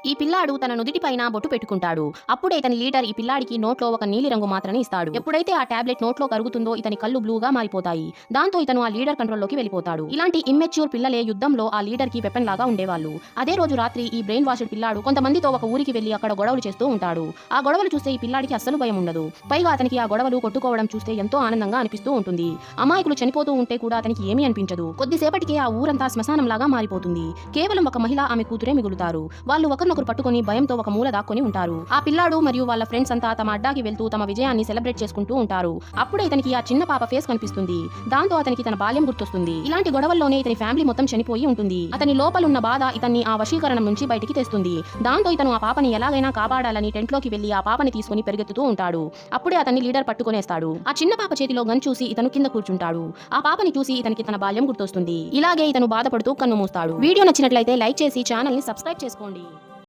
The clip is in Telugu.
ఈ పిల్లాడు తన నుదిటి పైన బొట్టు పెట్టుకుంటాడు. అప్పుడే ఇతని లీడర్ ఈ పిల్లాడికి నోట్లో ఒక నీలి రంగు మాత్రని ఇస్తాడు. ఎప్పుడైతే ఆ టాబ్లెట్ నోట్లో కరుగుతుందో ఇతని కళ్ళు బ్లూగా మారిపోతాయి. దాంతో ఇతను ఆ లీడర్ కంట్రోల్లోకి వెళ్ళిపోతాడు. ఇలాంటి ఇమ్మెచ్యూర్ పిల్లలే యుద్ధంలో ఆ లీడర్ కి వెపన్ లాగా ఉండేవాళ్ళు. అదే రోజు రాత్రి ఈ బ్రెయిన్ వాష్డ్ పిల్లాడు కొంతమందితో ఒక ఊరికి వెళ్లి అక్కడ గొడవలు చేస్తూ ఉంటాడు. ఆ గొడవలు చూస్తే ఈ పిల్లాడికి అస్సలు భయం ఉండదు. పైగా అతనికి ఆ గొడవలు కొట్టుకోవడం చూస్తే ఎంతో ఆనందంగా అనిపిస్తూ ఉంటుంది. అమాయకులు చనిపోతూ ఉంటే కూడా అతనికి ఏమీ అనిపించదు. కొద్దిసేపటికే ఆ ఊరంతా శ్మశానంలాగా మారిపోతుంది. కేవలం ఒక మహిళ ఆమె కూతురే మిగులుతారు. వాళ్ళు ఒకరినొకరు పట్టుకొని భయంతో ఒక మూల దాక్కొని ఉంటారు. ఆ పిల్లాడు మరియు వాళ్ళ ఫ్రెండ్స్ అంతా తమ అడ్డాకి వెళ్తూ తమ విజయాన్ని సెలబ్రేట్ చేసుకుంటూ ఉంటారు. అప్పుడే ఇతనికి ఆ చిన్న పాప ఫేస్ కనిపిస్తుంది. దాంతో అతనికి తన బాల్యం గుర్తొస్తుంది. ఇలాంటి గొడవల్లోనే ఇతని ఫ్యామిలీ మొత్తం చనిపోయి ఉంటుంది. అతని లోపలున్న బాధ ఇతన్ని ఆ వశీకరణం నుంచి బయటికి తెస్తుంది. దాంతో ఇతను ఆ పాపని ఎలాగైనా కాపాడాలని టెంట్ లోకి వెళ్లి ఆ పాపని తీసుకుని పరిగెత్తుతూ ఉంటాడు. అప్పుడే అతన్ని లీడర్ పట్టుకునేస్తాడు. ఆ చిన్న పాప చేతిలో గన్ చూసి ఇతను కింద కూర్చుంటాడు. ఆ పాపని చూసి ఇతనికి తన బాల్యం గుర్తొస్తుంది. ఇలాగే ఇతను బాధపడుతూ కన్ను మూస్తాడు. వీడియో నచ్చినట్లయితే లైక్ చేసి ఛానల్ ని సబ్స్క్రైబ్ చేసుకోండి.